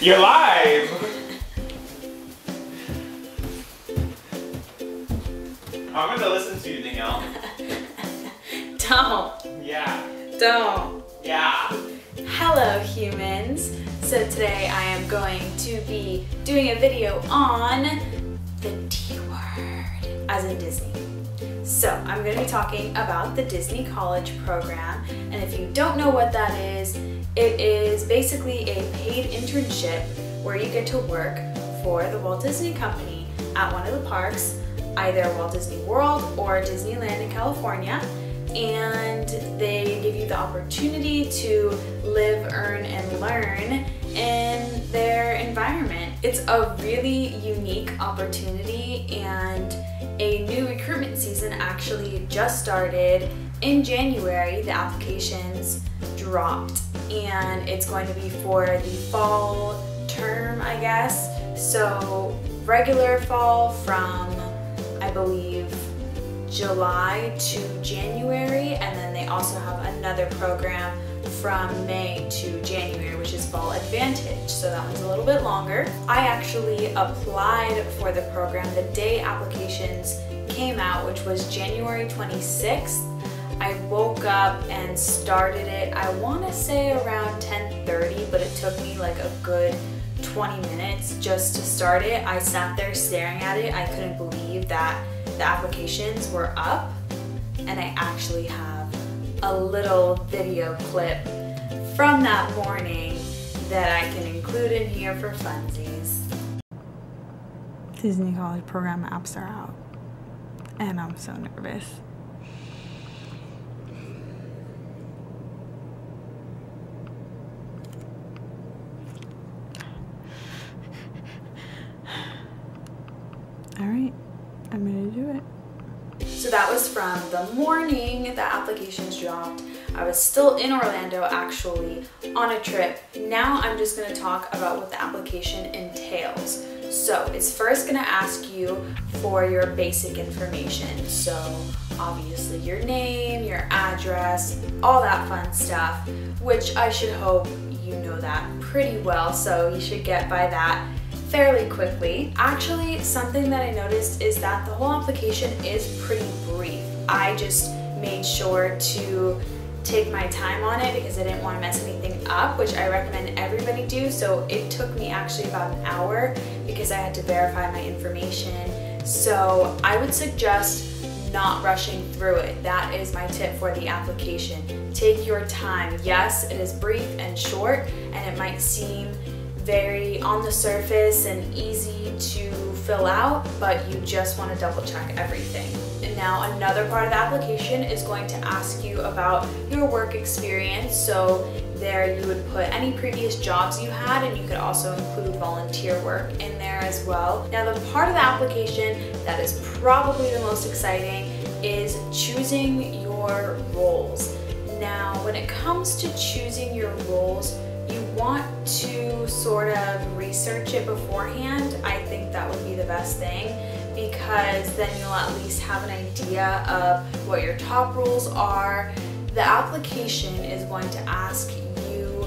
You're live! I'm gonna listen to you, Danielle. Don't. Yeah. Don't. Yeah. Hello, humans. So today I am going to be doing a video on the D word, as in Disney. So I'm going to be talking about the Disney College Program, and if you don't know what that is, it is basically a paid internship where you get to work for the Walt Disney Company at one of the parks, either Walt Disney World or Disneyland in California, and they give you the opportunity to live, earn, and learn in their environment. It's a really unique opportunity, and a new recruitment season actually just started in January. The applications dropped, and it's going to be for the fall term, I guess. So regular fall from, I believe, July to January, and then they also have another program from May to January, which is Fall Advantage, so that one's a little bit longer. I actually applied for the program the day applications came out, which was January 26th. I woke up and started it, I want to say around 10:30, but it took me like a good 20 minutes just to start it. I sat there staring at it. I couldn't believe that the applications were up, and I actually have a little video clip from that morning that I can include in here for funsies. Disney College Program apps are out, and I'm so nervous. All right, I'm gonna do it. So that was from the morning the applications dropped. I was still in Orlando actually on a trip. Now I'm just gonna talk about what the application entails. So it's first gonna ask you for your basic information. So obviously your name, your address, all that fun stuff, which I should hope you know that pretty well, so you should get by that fairly quickly. Actually, something that I noticed is that the whole application is pretty brief. I just made sure to take my time on it because I didn't want to mess anything up, which I recommend everybody do. So it took me actually about an hour because I had to verify my information. So I would suggest not rushing through it. That is my tip for the application. Take your time. Yes, it is brief and short, and it might seem very on the surface and easy to fill out, but you just want to double check everything. And now another part of the application is going to ask you about your work experience. So there you would put any previous jobs you had, and you could also include volunteer work in there as well. Now the part of the application that is probably the most exciting is choosing your roles. Now when it comes to choosing your roles, you want to sort of research it beforehand. I think that would be the best thing, because then you'll at least have an idea of what your top roles are. The application is going to ask you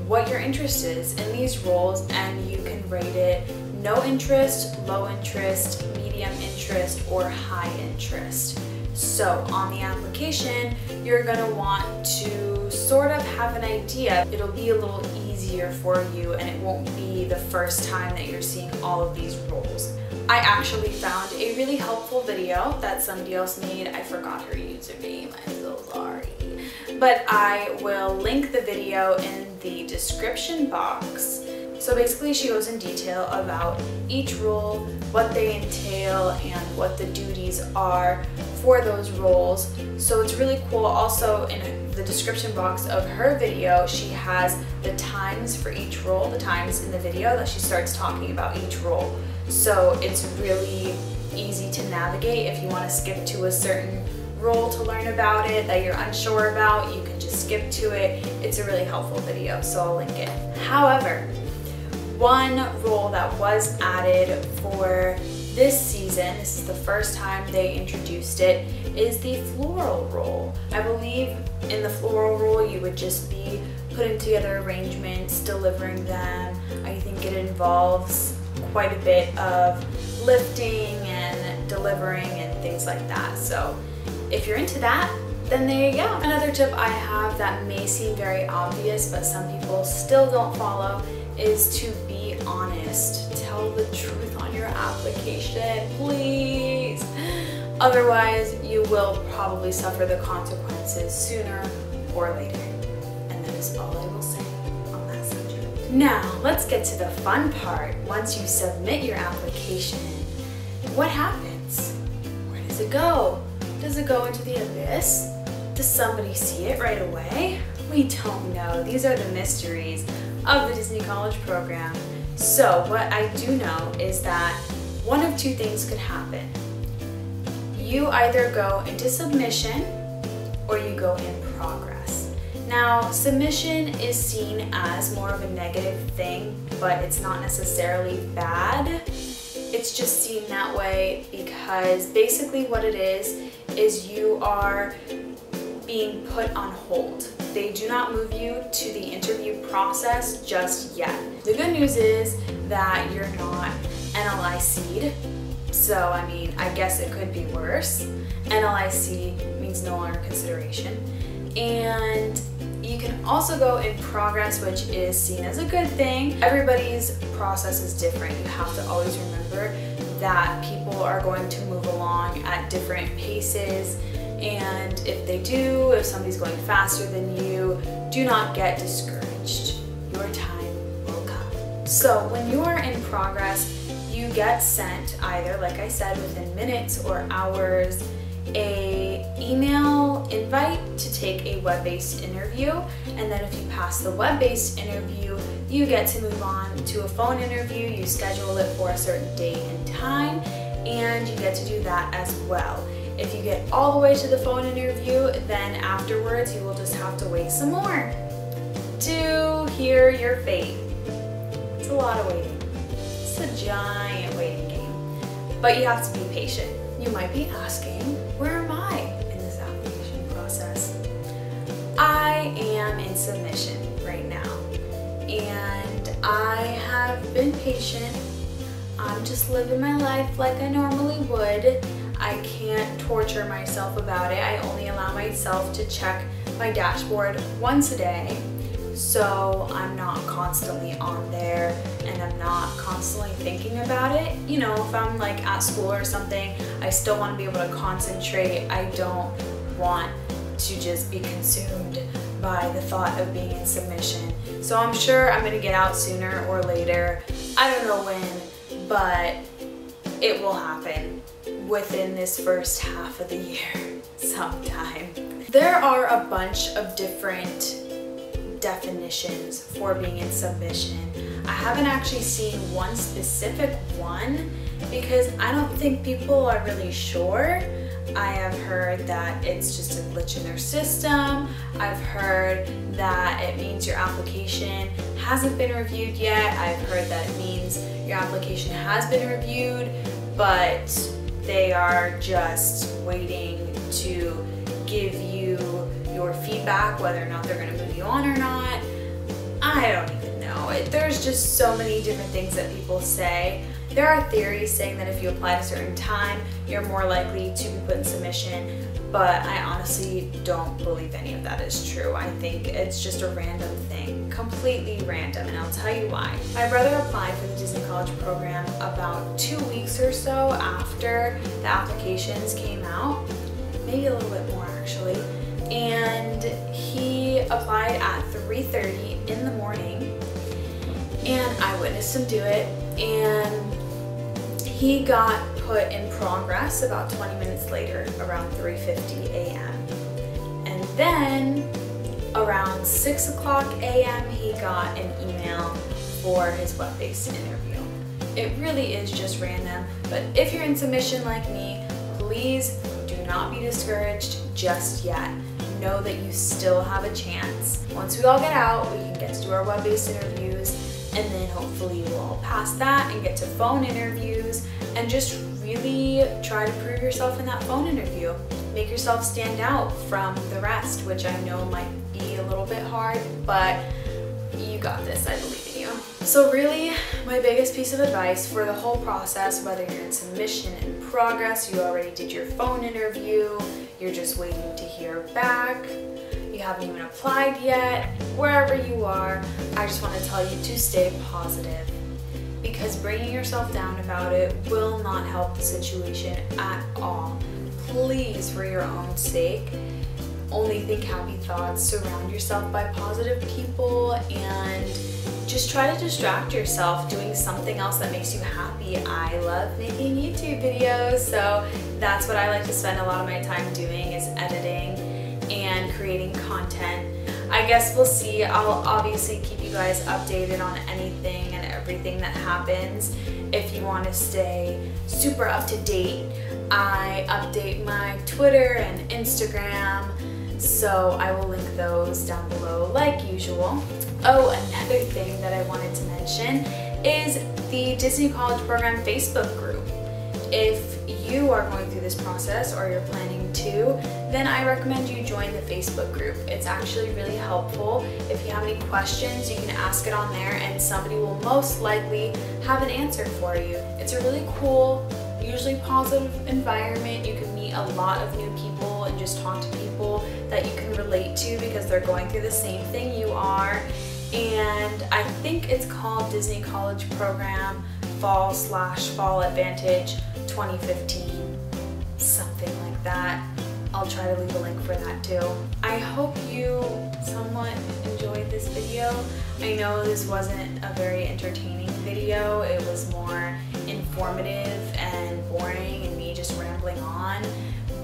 what your interest is in these roles, and you can rate it no interest, low interest, medium interest, or high interest. So on the application, you're gonna want to sort of have an idea. It'll be a little easier for you, and it won't be the first time that you're seeing all of these roles. I actually found a really helpful video that somebody else made. I forgot her username, I'm so sorry. But I will link the video in the description box. So basically she goes in detail about each role, what they entail, and what the duties are for those roles. So it's really cool. Also in the description box of her video, she has the times for each role, the times in the video that she starts talking about each role. So it's really easy to navigate. If you want to skip to a certain role to learn about it that you're unsure about, you can just skip to it. It's a really helpful video, so I'll link it. However, one role that was added for this season, this is the first time they introduced it, is the floral role. I believe in the floral role you would just be putting together arrangements, delivering them. I think it involves quite a bit of lifting and delivering and things like that. So if you're into that, then there you go. Another tip I have that may seem very obvious, but some people still don't follow, is to be honest. Tell the truth on your application, please. Otherwise, you will probably suffer the consequences sooner or later. And that is all I will say on that subject. Now, let's get to the fun part. Once you submit your application, what happens? Where does it go? Does it go into the abyss? Does somebody see it right away? We don't know. These are the mysteries of the Disney College program. So what I do know is that one of two things could happen. You either go into submission or you go in progress. Now, submission is seen as more of a negative thing, but it's not necessarily bad. It's just seen that way because basically what it is you are being put on hold. They do not move you to the interview process just yet. The good news is that you're not NLIC'd. So, I mean, I guess it could be worse. NLIC means no longer consideration. And you can also go in progress, which is seen as a good thing. Everybody's process is different. You have to always remember that people are going to move along at different paces. And if they do, if somebody's going faster than you, do not get discouraged. Your time will come. So when you're in progress, you get sent either, like I said, within minutes or hours, an email invite to take a web-based interview. And then if you pass the web-based interview, you get to move on to a phone interview. You schedule it for a certain date and time, and you get to do that as well. If you get all the way to the phone interview, then afterwards you will just have to wait some more to hear your fate. It's a lot of waiting. It's a giant waiting game. But you have to be patient. You might be asking, where am I in this application process? I am in submission right now. And I have been patient. I'm just living my life like I normally would. I can't torture myself about it. I only allow myself to check my dashboard once a day. So I'm not constantly on there and I'm not constantly thinking about it. You know, if I'm like at school or something, I still want to be able to concentrate. I don't want to just be consumed by the thought of being in submission. So I'm sure I'm gonna get out sooner or later. I don't know when, but it will happen within this first half of the year sometime. There are a bunch of different definitions for being in submission. I haven't actually seen one specific one because I don't think people are really sure. I have heard that it's just a glitch in their system. I've heard that it means your application hasn't been reviewed yet. I've heard that it means your application has been reviewed, but they are just waiting to give you your feedback, whether or not they're going to move you on or not. I don't even know. There's just so many different things that people say. There are theories saying that if you apply at a certain time, you're more likely to be put in submission, but I honestly don't believe any of that is true. I think it's just a random thing, completely random, and I'll tell you why. My brother applied for the Disney College program about 2 weeks or so after the applications came out, maybe a little bit more actually, and he applied at 3:30 in the morning, and I witnessed him do it, and he got put in progress about 20 minutes later, around 3:50 a.m. And then around 6 o'clock a.m. he got an email for his web-based interview. It really is just random, but if you're in submission like me, please do not be discouraged just yet. Know that you still have a chance. Once we all get out, we can get to do our web-based interviews, and then hopefully we'll all pass that and get to phone interviews and just really try to prove yourself in that phone interview. Make yourself stand out from the rest, which I know might be a little bit hard, but you got this, I believe in you. So really, my biggest piece of advice for the whole process, whether you're in submission in progress, you already did your phone interview, you're just waiting to hear back, you haven't even applied yet, wherever you are, I just want to tell you to stay positive, because bringing yourself down about it will not help the situation at all. Please, for your own sake, only think happy thoughts, surround yourself by positive people, and just try to distract yourself doing something else that makes you happy. I love making YouTube videos, so that's what I like to spend a lot of my time doing, is editing and creating content. I guess we'll see. I'll obviously keep you guys updated on anything and everything that happens. If you want to stay super up to date, I update my Twitter and Instagram, so I will link those down below like usual. Oh, another thing that I wanted to mention is the Disney College Program Facebook group. If you are going through this process or you're planning to, then I recommend you join the Facebook group. It's actually really helpful. If you have any questions, you can ask it on there and somebody will most likely have an answer for you. It's a really cool, usually positive environment. You can meet a lot of new people and just talk to people that you can relate to because they're going through the same thing you are. And I think it's called Disney College Program Fall/Fall Advantage 2015, something like that. I'll try to leave a link for that too. I hope you somewhat enjoyed this video. I know this wasn't a very entertaining video. It was more informative and boring and me just rambling on.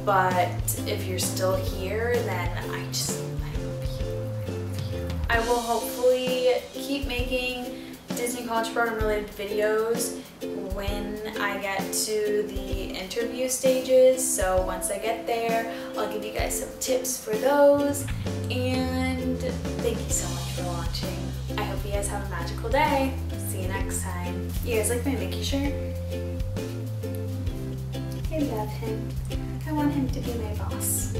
But if you're still here, then I love you. I will hopefully keep making Disney College Program related videos when I get to the interview stages. So once I get there, I'll give you guys some tips for those. And thank you so much for watching. I hope you guys have a magical day. See you next time. You guys like my Mickey shirt? I love him. I want him to be my boss.